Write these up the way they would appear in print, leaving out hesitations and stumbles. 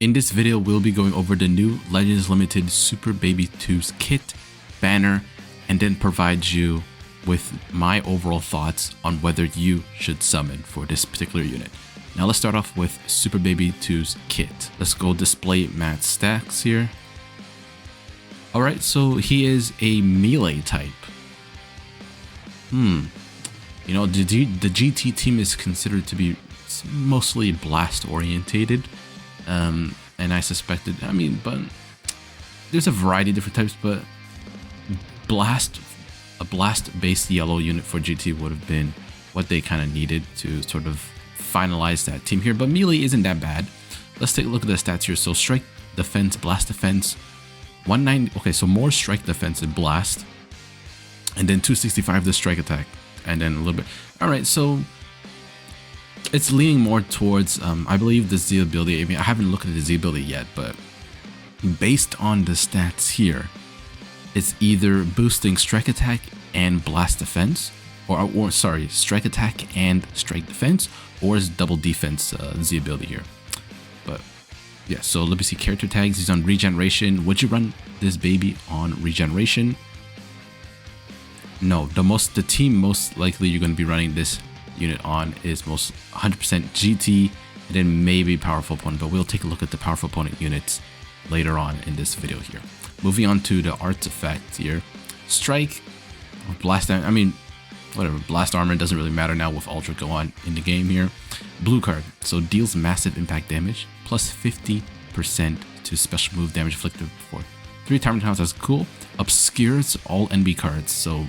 In this video, we'll be going over the new Legends Limited Super Baby 2's kit, banner, and then provide you with my overall thoughts on whether you should summon for this particular unit. Now let's start off with Super Baby 2's kit. Let's go display Matt's stacks here. Alright, so he is a melee type. You know, the GT team is considered to be mostly blast orientated. And I suspected, but there's a variety of different types, but a blast based yellow unit for GT would have been what they kind of needed to sort of finalize that team here. But melee isn't that bad. Let's take a look at the stats here. So strike defense, blast defense, 190. Okay, so more strike defense and blast, and then 265 the strike attack, and then a little bit. All right, so it's leaning more towards, I believe, the Z ability. I haven't looked at the Z ability yet, but based on the stats here, it's either boosting strike attack and blast defense, or sorry, strike attack and strike defense, or it's double defense Z ability here. But yeah, so let me see character tags. He's on regeneration. Would you run this baby on regeneration? No, the team most likely you're going to be running this unit on is most 100% GT, and then maybe powerful opponent, but we'll take a look at the powerful opponent units later on in this video here. Moving on to the arts effect here. Strike, blast, whatever, blast armor doesn't really matter now with Ultra go on in the game here. Blue card, so deals massive impact damage, plus 50% to special move damage inflicted for 3 timer counts. That's cool. Obscures all NB cards, so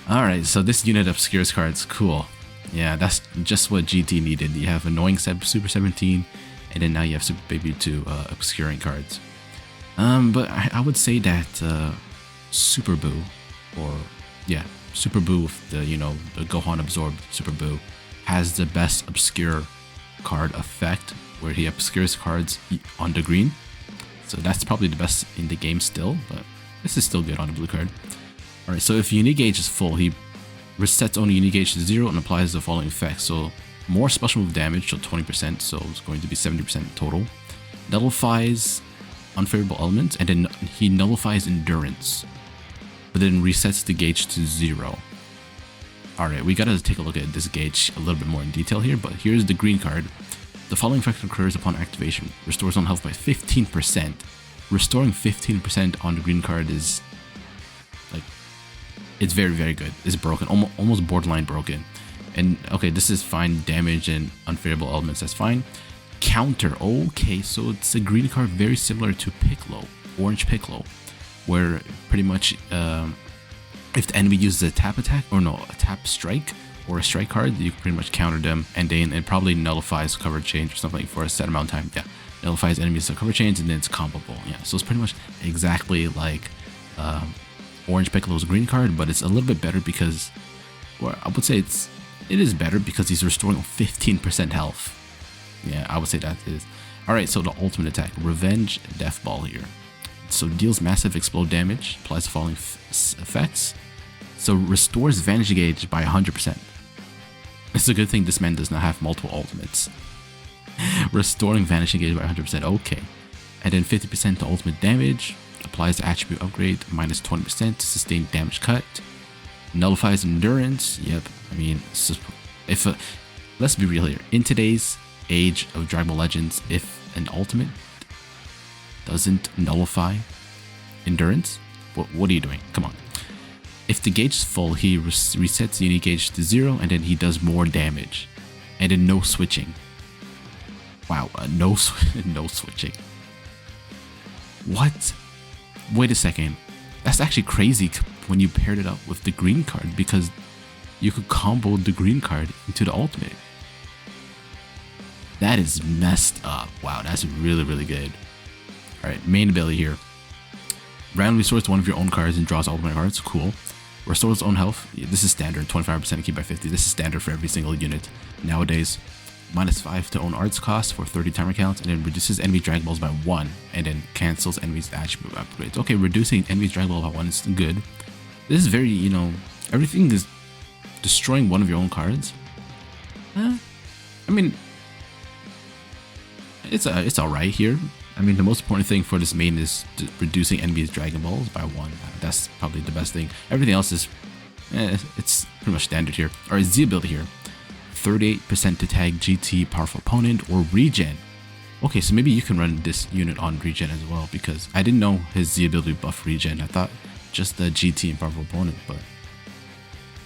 alright, so this unit obscures cards, cool. Yeah, that's just what GT needed. You have Annoying Super 17, and then now you have Super Baby 2 obscuring cards. But I would say that Super Boo, or yeah, Super Boo with the, the Gohan absorbed Super Boo, has the best obscure card effect, where he obscures cards on the green. So that's probably the best in the game still, but this is still good on the blue card. Alright, so if unique gauge is full, he resets only unique gauge to 0 and applies the following effects. So more special move damage, so 20%, so it's going to be 70% total. Nullifies unfavorable elements, and then he nullifies endurance, but then resets the gauge to 0. Alright, we gotta take a look at this gauge a little bit more in detail here, but here's the green card. The following effect occurs upon activation. Restores on health by 15%. Restoring 15% on the green card is it's very, very good. It's broken, almost borderline broken. And okay, this is fine. Damage and unfavorable elements, that's fine. Counter, okay, so it's a green card very similar to Piccolo, Orange Piccolo, where pretty much if the enemy uses a tap attack, or no, a tap strike, or a strike card, you can pretty much counter them, and then it probably nullifies cover change or something for a set amount of time. Yeah, nullifies enemies cover change, and then it's compable. Yeah, so it's pretty much exactly like Orange Piccolo's green card, but it's a little bit better because, well, I would say it is better because he's restoring 15% health. Yeah, I would say that is. Alright, so the ultimate attack, Revenge Death Ball here. So deals massive explode damage, applies the following effects. So restores Vantage Gauge by 100%. It's a good thing this man does not have multiple ultimates. Restoring Vanishing Gauge by 100%, okay. And then 50% to ultimate damage. Applies the attribute upgrade, minus 20% to sustain damage cut. Nullifies endurance. Yep, let's be real here. In today's age of Dragon Ball Legends, if an ultimate doesn't nullify endurance, what are you doing? Come on. If the gauge is full, he resets the unique gauge to 0, and then he does more damage. And then no switching. Wow, no switching. What? Wait a second, that's actually crazy when you paired it up with the green card, because you could combo the green card into the ultimate. That is messed up. Wow, that's really, really good. Alright, main ability here. Randomly restores one of your own cards and draws ultimate cards. Cool. Restores own health. Yeah, this is standard. 25% keep by 50. This is standard for every single unit nowadays. Minus 5 to own arts cost for 30 timer counts, and then reduces enemy Dragon Balls by 1, and then cancels enemies attribute upgrades. Okay, reducing enemies Dragon Ball by 1 is good. This is very, everything is destroying one of your own cards. it's alright here. I mean, the most important thing for this main is reducing enemies' Dragon Balls by 1. That's probably the best thing. Everything else is, it's pretty much standard here. Alright, Z ability here. 38% to tag GT, powerful opponent, or regen. Okay, so maybe you can run this unit on regen as well, because I didn't know his Z ability buff regen. I thought just the GT and powerful opponent, but...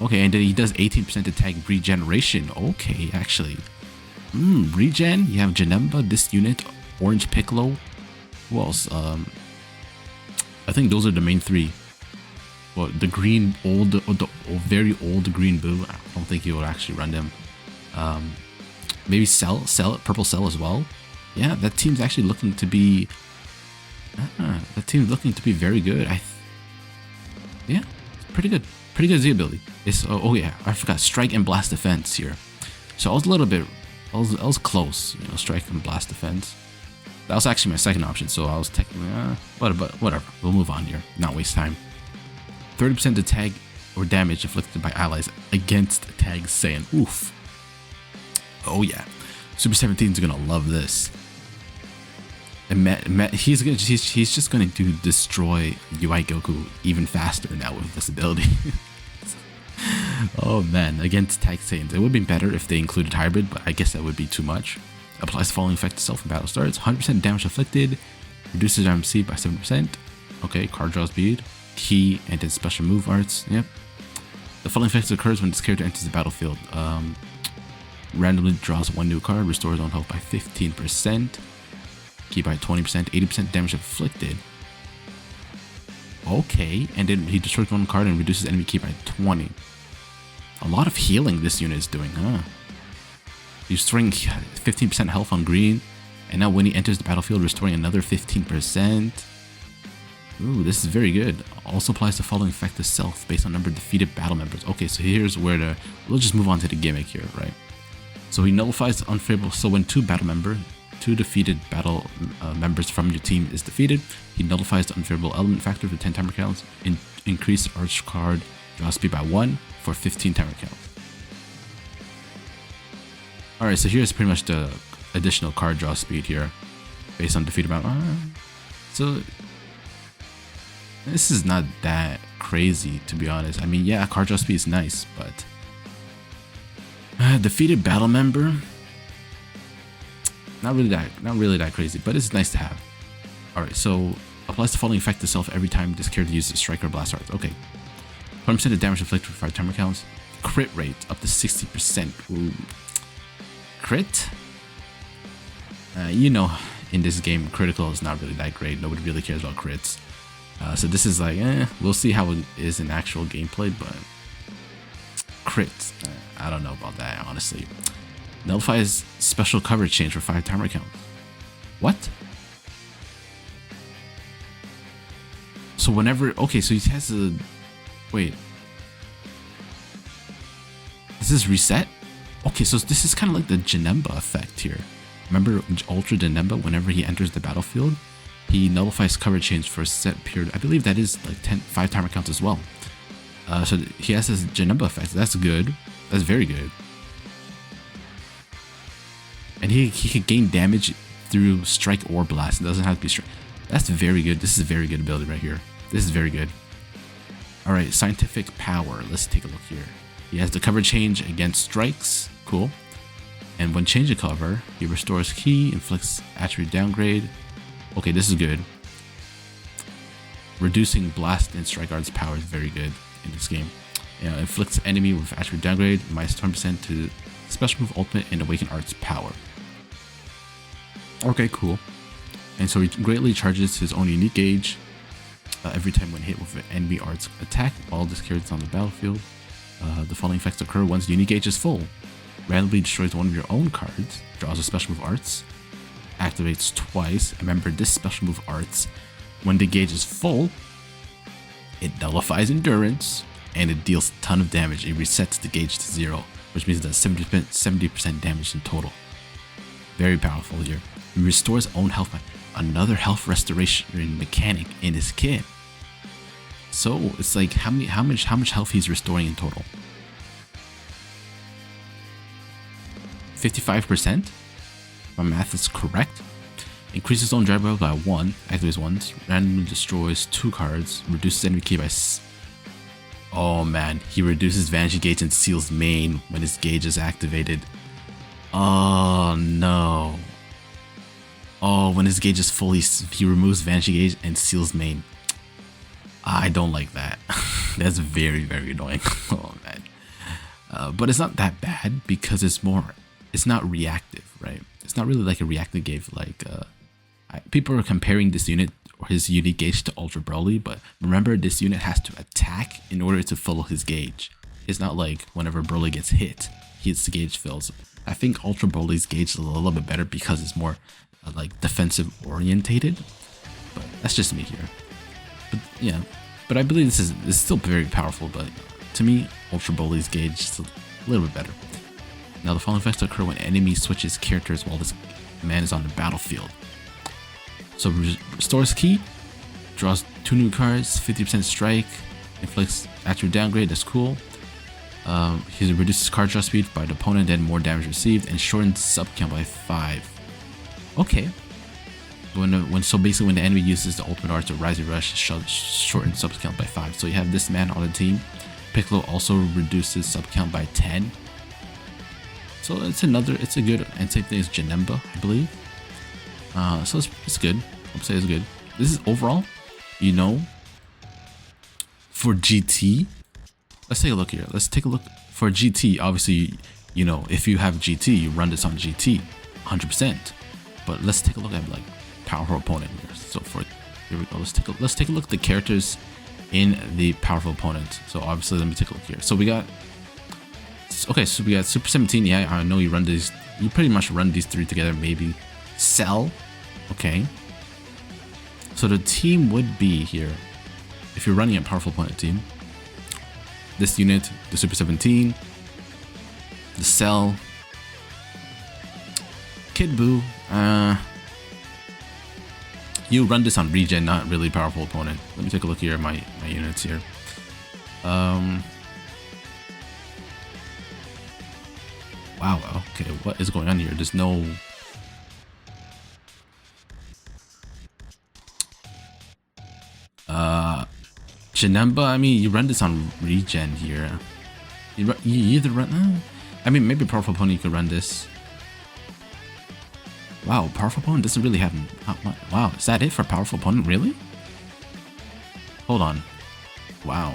Okay, and then he does 18% to tag regeneration. Okay, actually. Regen, you have Janemba, this unit, Orange Piccolo. Who else? I think those are the main 3. Well, the green, very old green Boo. I don't think you would actually run them. Maybe Purple Cell as well. Yeah, that team's actually looking to be... that team's looking to be very good. Yeah, pretty good. Pretty good Z ability. It's, oh yeah, I forgot. Strike and Blast Defense here. So I was a little bit... I was close, you know, Strike and Blast Defense. That was actually my second option, so I was technically... but whatever. We'll move on here. Not waste time. 30% to tag or damage inflicted by allies against tag Saiyan. Oof. Oh yeah. Super 17 is gonna love this. And he's just gonna destroy UI Goku even faster now with this ability. Oh man, against tag Saiyans. It would be better if they included hybrid, but I guess that would be too much. Applies the following effect to self when battle starts. 100% damage inflicted. Reduces MC by 7%. Okay, card draw speed. Key and then special move arts. Yep. The following effect occurs when this character enters the battlefield. Randomly draws 1 new card, restores own health by 15%, key by 20%, 80% damage inflicted. Okay, and then he destroys 1 card and reduces enemy key by 20. A lot of healing this unit is doing, huh? He's restoring 15% health on green, and now when he enters the battlefield, restoring another 15%. Ooh, this is very good. Also applies the following effect to self based on number of defeated battle members. Okay, so here's where we'll just move on to the gimmick here, right? So he nullifies unfavorable. So when 2 defeated battle members from your team is defeated, he nullifies the unfavorable element factor for 10 timer counts. Increase arch card draw speed by 1 for 15 timer counts. All right, so here's pretty much the additional card draw speed here, based on defeated battle. So this is not that crazy, to be honest. I mean, yeah, card draw speed is nice, but. Defeated battle member, not really that crazy, but it's nice to have. All right, so applies the following effect to self every time this character uses strike or blast arts. Okay, 20% of damage inflicted for 5 timer counts. Crit rate up to 60%. Ooh. Crit. You know, in this game, critical is not really that great. Nobody really cares about crits. So this is like, we'll see how it is in actual gameplay, but crits. I don't know about that, honestly. Nullifies special coverage change for 5 timer counts. What? So whenever... Okay, so he has a... Wait. Does this reset? Okay, so this is kind of like the Janemba effect here. Remember Ultra Janemba? Whenever he enters the battlefield, he nullifies coverage change for a set period. I believe that is like 5 timer counts as well. So he has this Janemba effect. That's good. That's very good. And he can gain damage through strike or blast. It doesn't have to be strike. That's very good. This is a very good ability right here. This is very good. All right, scientific power. Let's take a look here. He has the cover change against strikes. Cool. And when changing cover, he restores key, inflicts attribute downgrade. Okay, this is good. Reducing blast and strike arts power is very good in this game. Inflicts enemy with attribute downgrade, minus 20% to special move ultimate and awaken arts power. Okay, cool. And so he greatly charges his own unique gauge every time when hit with an enemy arts attack while this character is on the battlefield. The following effects occur once the unique gauge is full. Randomly destroys one of your own cards, draws a special move arts, activates twice. Remember, this special move arts, when the gauge is full, it nullifies endurance, and it deals a ton of damage. It resets the gauge to 0, which means it does 70% damage in total. Very powerful here. He restores own health by another health restoration mechanic in his kit. So it's like how much health he's restoring in total? 55%? My math is correct. Increases own drive by 1, activates once, randomly destroys 2 cards, reduces enemy key by oh man, he reduces Vanishing Gauge and seals main when his gauge is activated. Oh no. Oh, when his gauge is fully, he removes Vanishing Gauge and seals main. I don't like that. That's very, very annoying. Oh man. But it's not that bad because it's not reactive, right? It's not really like a reactive gauge. Like people are comparing this unit or his unique gauge to Ultra Broly, but remember this unit has to attack in order to fill his gauge. It's not like whenever Broly gets hit, his gauge fills. I think Ultra Broly's gauge is a little bit better because it's more like defensive orientated, but that's just me here. But yeah, but I believe this is still very powerful, but to me, Ultra Broly's gauge is a little bit better. Now the following effects occur when enemy switches characters while this man is on the battlefield. So restores key, draws 2 new cards, 50% strike, inflicts attribute downgrade, that's cool. He reduces card draw speed by the opponent and more damage received, and shortens sub count by 5. Okay. So basically when the enemy uses the ultimate art to Rising Rush, shorten sub count by 5. So you have this man on the team. Piccolo also reduces sub count by 10. So it's a good, and same thing as Janemba, I believe. So it's good. I'll say it's good. This is overall, for GT. Let's take a look here. Let's take a look for GT. Obviously, if you have GT, you run this on GT, 100%. But let's take a look at like powerful opponent here. So here we go. Let's take a look at the characters in the powerful opponent. So obviously, let me take a look here. So we got Super 17. Yeah, I know you run these. You pretty much run these 3 together. Maybe Cell. Okay. So the team would be here if you're running a powerful opponent team. This unit, the Super 17, the Cell, Kid Buu. You run this on regen, not really powerful opponent. Let me take a look here at my units here. Wow, okay, what is going on here? There's no... Janemba, I mean, you run this on regen here. You either run... I mean, maybe powerful opponent you could run this. Wow, powerful opponent doesn't really have... Wow, is that it for powerful opponent? Really? Hold on. Wow,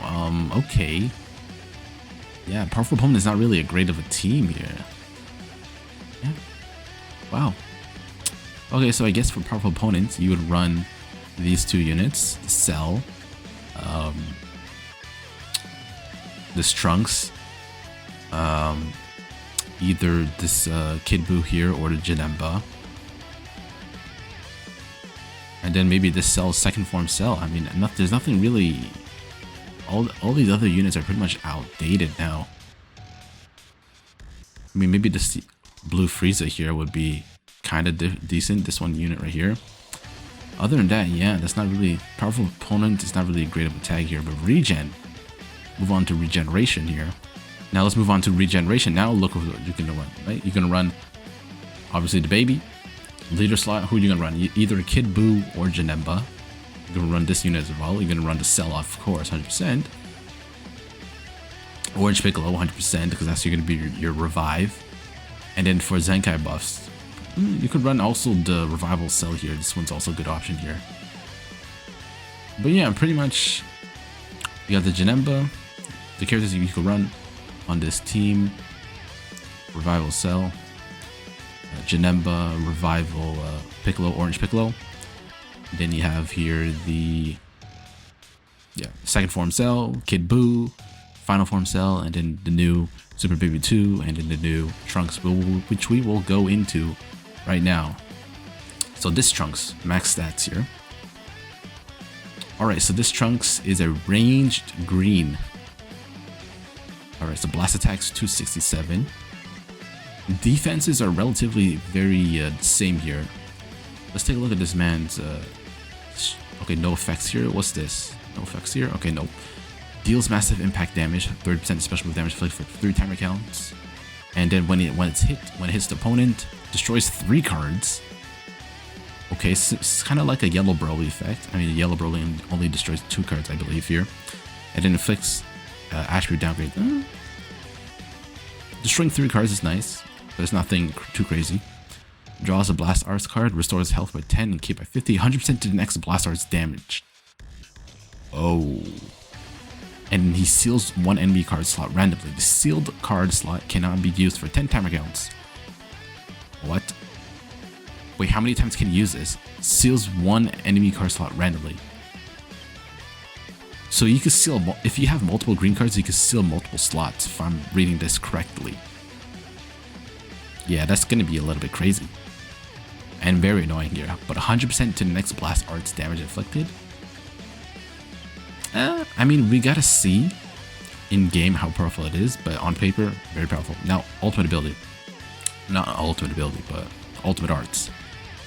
okay. Yeah, powerful opponent is not really a great of a team here. Yeah. Wow. Okay, so I guess for powerful opponents, you would run these 2 units, the Cell, this Trunks, either this Kid Buu here or the Janemba, and then maybe this Cell's second form Cell. I mean, there's nothing really. All these other units are pretty much outdated now. I mean, maybe this Blue Frieza here would be kind of decent. This one unit right here. Other than that, yeah, that's not really powerful opponent. It's not really a great of a tag here, but regen. Move on to regeneration here. Now let's move on to regeneration. Now look what you're gonna run, right? You're gonna run obviously the baby leader slot. Who are you gonna run? Either Kid Buu or Janemba. You're gonna run this unit as well. You're gonna run the Cell, of course, 100%. Orange Piccolo, 100%, because that's gonna be your revive. And then for Zenkai buffs, you could run also the Revival Cell here. This one's also a good option here. But yeah, pretty much you got the Janemba, the characters you could run on this team. Revival Cell, Janemba, Revival Piccolo, Orange Piccolo. Then you have here the second form Cell, Kid Buu, final form Cell, and then the new Super Baby 2, and then the new Trunks, which we will go into right now. So this Trunks, max stats here. Alright, so this Trunks is a ranged green. Alright, so blast attacks 267. Defenses are relatively very same here. Let's take a look at this man's... okay, no effects here. What's this? No effects here? Okay, no. Deals massive impact damage, 30% special move damage for 3 timer counts. And then when it hits the opponent, destroys 3 cards. Okay, so it's kind of like a Yellow Broly effect. I mean, Yellow Broly only destroys 2 cards, I believe, here. And then inflicts attribute downgrade. Destroying 3 cards is nice, but it's nothing too crazy. Draws a Blast Arts card, restores health by 10 and keep by 50, 100% to the next Blast Arts damage. Oh. And he seals 1 enemy card slot randomly. The sealed card slot cannot be used for 10 timer counts. What? Wait, how many times can you use this? Seals 1 enemy card slot randomly. So you can seal, if you have multiple green cards, you can seal multiple slots, if I'm reading this correctly. Yeah, that's going to be a little bit crazy. And very annoying here. But 100% to the next Blast Arts damage inflicted. I mean, we gotta see in game how powerful it is, but on paper, very powerful. Now, ultimate ability. Not ultimate ability, but ultimate arts.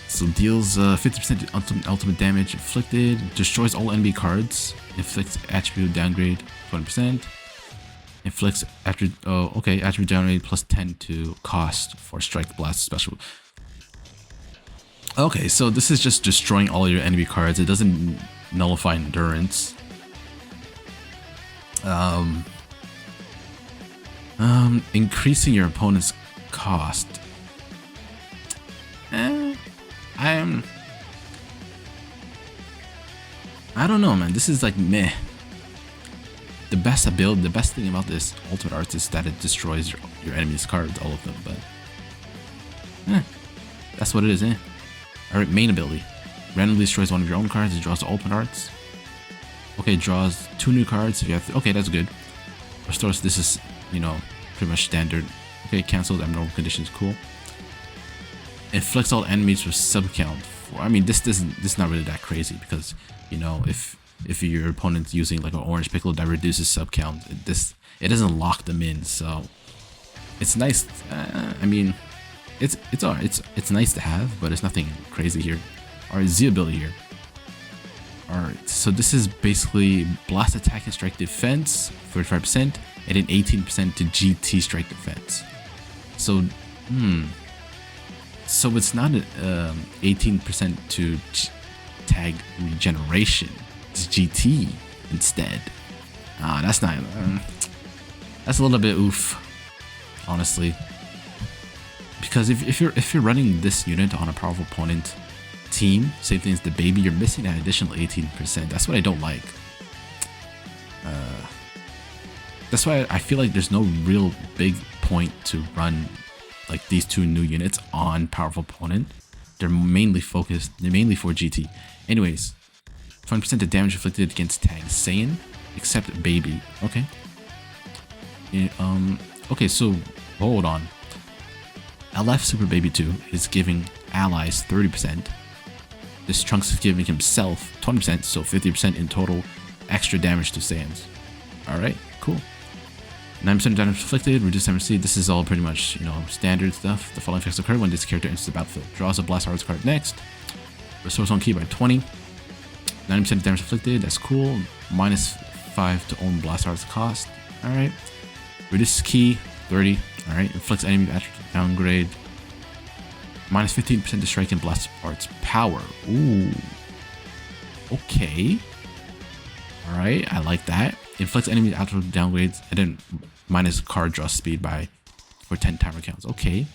So deals 50% ultimate damage inflicted, destroys all enemy cards, inflicts attribute downgrade 20%, inflicts attribute downgrade plus 10 to cost for strike blast special. Okay, so this is just destroying all your enemy cards. It doesn't nullify endurance. Increasing your opponent's cost. I don't know, man. This is like meh. The best thing about this ultimate arts is that it destroys your enemy's cards, all of them. But that's what it is, eh? All right, main ability. Randomly destroys one of your own cards. It draws the ultimate arts. Okay, draws 2 new cards if you have. Okay, that's good. Restores. This is, you know, pretty much standard. Okay, cancels abnormal conditions. Cool. Inflicts all enemies with sub count. I mean, this is not really that crazy because, you know, if your opponent's using like an orange pickle that reduces sub count, it doesn't lock them in. So it's nice. I mean, it's alright. It's nice to have, but it's nothing crazy here. All right, Z ability here. Alright, so this is basically blast attack and strike defense, 35%, and then 18% to GT strike defense. So, so it's not 18% to tag regeneration. It's GT instead. That's not. That's a little bit oof, honestly. Because if you're running this unit on a powerful opponent team, same thing as the baby, you're missing that additional 18%. That's what I don't like. That's why I feel like there's no real big point to run like these 2 new units on powerful opponent. They're mainly for GT. Anyways, 20% of damage inflicted against tag Saiyan, except baby. Okay. Okay, so hold on. LF Super Baby 2 is giving allies 30%. This Trunks is giving himself 20%, so 50% in total extra damage to Saiyans. Alright, cool. 9% damage inflicted, reduced MSC. This is all pretty much, you know, standard stuff. The following effects occur when this character enters the battlefield. Draws a Blast Arts card next. Restores on key by 20. 90% damage inflicted, that's cool. Minus 5 to own Blast Arts cost. Alright. Reduces key, 30. Alright. Inflicts enemy attribute downgrade. Minus 15% to strike and Blast Arts power. Ooh. Okay. Alright, I like that. Inflicts enemy attribute downgrades and then minus card draw speed for 10 timer counts. Okay.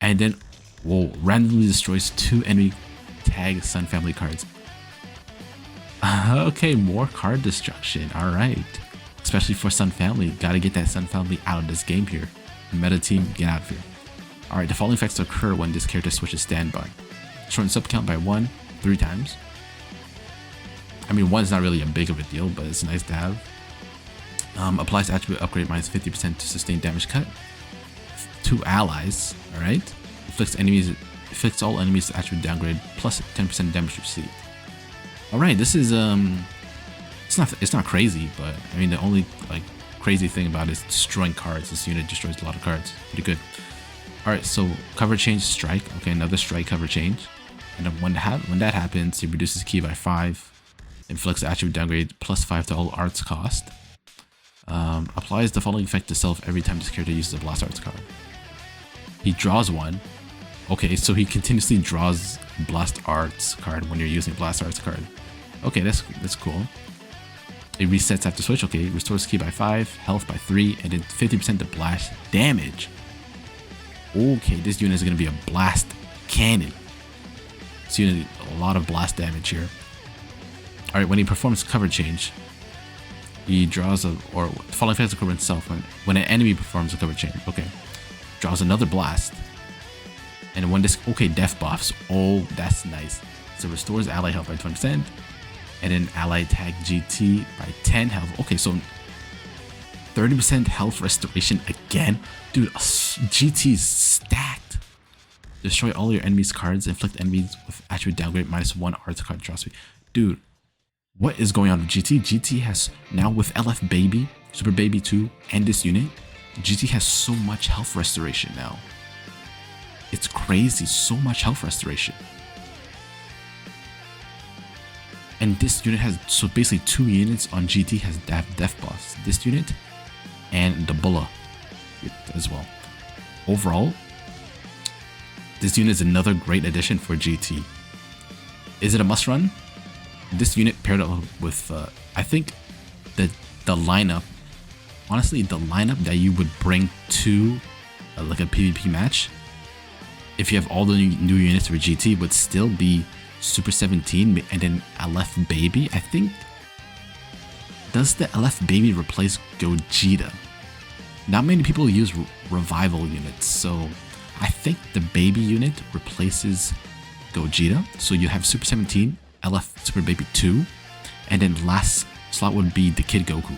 And then, whoa, randomly destroys 2 enemy tag Sun family cards. Okay, more card destruction. Alright. Especially for Sun family. Gotta get that Sun family out of this game here. Meta team, get out of here. Alright, the following effects occur when this character switches standby. Shorten sub count by 1, 3 times. I mean, 1 is not really a big of a deal, but it's nice to have. Applies attribute upgrade minus 50% to sustain damage cut. 2 allies, alright. Inflicts all enemies attribute downgrade plus 10% damage received. Alright, this is it's not crazy, but I mean the only like crazy thing about it is destroying cards. This unit destroys a lot of cards. Pretty good. Alright, so cover change strike. Okay, another strike cover change. And then when that happens, he reduces key by 5. Inflicts attribute downgrade plus 5 to all arts cost. Applies the following effect to self every time this character uses a Blast Arts card. He draws 1. Okay, so he continuously draws Blast Arts card when you're using Blast Arts card. Okay, that's cool. It resets after switch. Okay, restores ki by 5, health by 3, and then 50% to blast damage. Okay, this unit is going to be a blast cannon. This unit, a lot of blast damage here. Alright, when he performs cover change, he draws or following effects occur himself when an enemy performs a cover change. Okay, draws another blast. And when this, okay, death buffs. Oh, that's nice. So restores ally health by 20%. And then ally attack GT by 10 health. Okay, so 30% health restoration again. Dude, GT is stacked. Destroy all your enemies' cards. Inflict enemies with attribute downgrade -1 art card draw speed. Dude, what is going on with GT? GT has now with LF Baby, Super Baby 2, and this unit, GT has so much health restoration now. It's crazy, so much health restoration. And this unit has, so basically 2 units on GT has death buffs. This unit and the Bulla as well. Overall, this unit is another great addition for GT. Is it a must run? This unit paired up with, I think the lineup, honestly, the lineup that you would bring to like a PvP match, if you have all the new units for GT, would still be Super 17 and then LF Baby. I think, does the LF Baby replace Gogeta? Not many people use revival units, so I think the Baby unit replaces Gogeta. So you have Super 17, LF Super Baby 2, and then last slot would be the Kid Goku.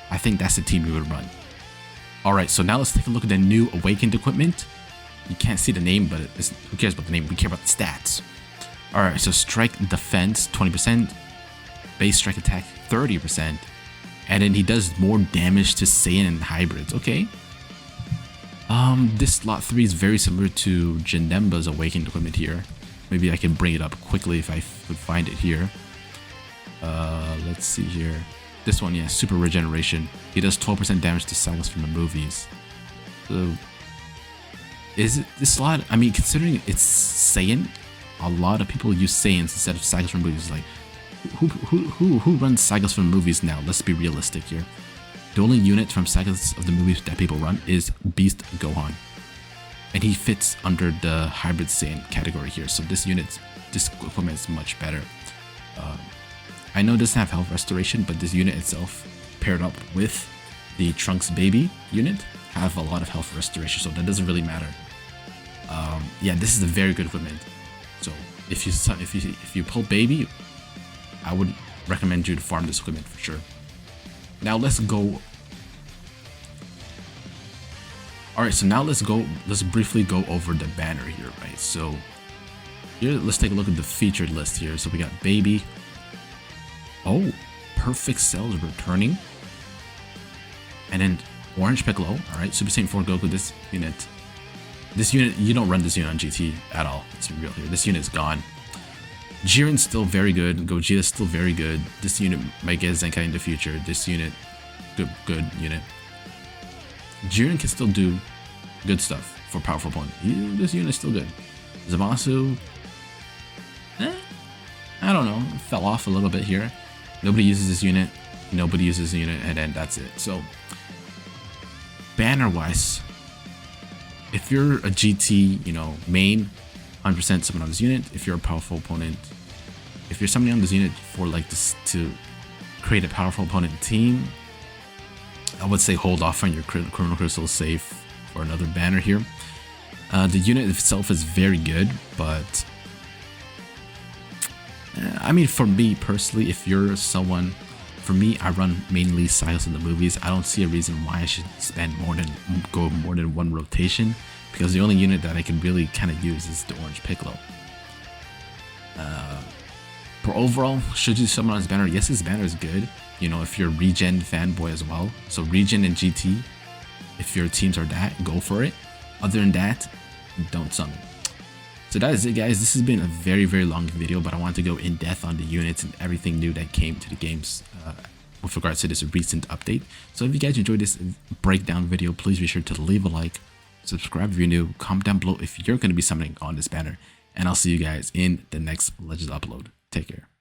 I think that's the team we would run. Alright, so now let's take a look at the new Awakened equipment. You can't see the name, but who cares about the name? We care about the stats. Alright, so strike defense 20%, base strike attack 30%, and then he does more damage to Saiyan and hybrids. Okay. This slot 3 is very similar to Janemba's Awakened equipment here. Maybe I can bring it up quickly if I could find it here. Let's see here. This one, yeah, Super Regeneration. He does 12% damage to Sagas from the movies. So, is it this slot? I mean, considering it's Saiyan, a lot of people use Saiyans instead of Sagas from movies. Like, who runs Sagas from movies now? Let's be realistic here. The only unit from Sagas of the movies that people run is Beast Gohan, and he fits under the Hybrid Saiyan category here. So this equipment is much better. I know it doesn't have health restoration, but this unit itself, paired up with the Trunks Baby unit, have a lot of health restoration, so that doesn't really matter. Yeah, this is a very good equipment. So if you pull Baby, I would recommend you to farm this equipment for sure. Now let's go. Alright, so now let's briefly go over the banner here, right? So here, let's take a look at the featured list here. So we got Baby. Oh, Perfect Cell is returning. And then Orange Piccolo. Alright, Super Saiyan 4 Goku. This unit, you don't run this unit on GT at all. It's real here. This unit is gone. Jiren's still very good. Gogeta's still very good. This unit might get Zenkai in the future. This unit, good unit. Jiren can still do good stuff for powerful opponent. This unit is still good. Zamasu, I don't know, fell off a little bit here. Nobody uses this unit. Nobody uses this unit, and then that's it. So, banner-wise, if you're a GT, main, 100% summon on this unit. If you're a powerful opponent, if you're summoning on this unit for like this to create a powerful opponent team, I would say hold off on your Chrono Crystal save for another banner here. The unit itself is very good, but I mean, for me personally, if you're someone, for me, I run mainly Sagas in the movies. I don't see a reason why I should spend more than one rotation, because the only unit that I can really kind of use is the Orange Piccolo. For overall, should you summon on this banner? Yes, this banner is good. If you're a Regen fanboy as well. So Regen and GT, if your teams are that, go for it. Other than that, don't summon. So that is it, guys. This has been a very, very long video, but I want to go in depth on the units and everything new that came to the games with regards to this recent update. So if you guys enjoyed this breakdown video, please be sure to leave a like, subscribe if you're new, comment down below if you're going to be summoning on this banner, and I'll see you guys in the next Legends upload. Take care.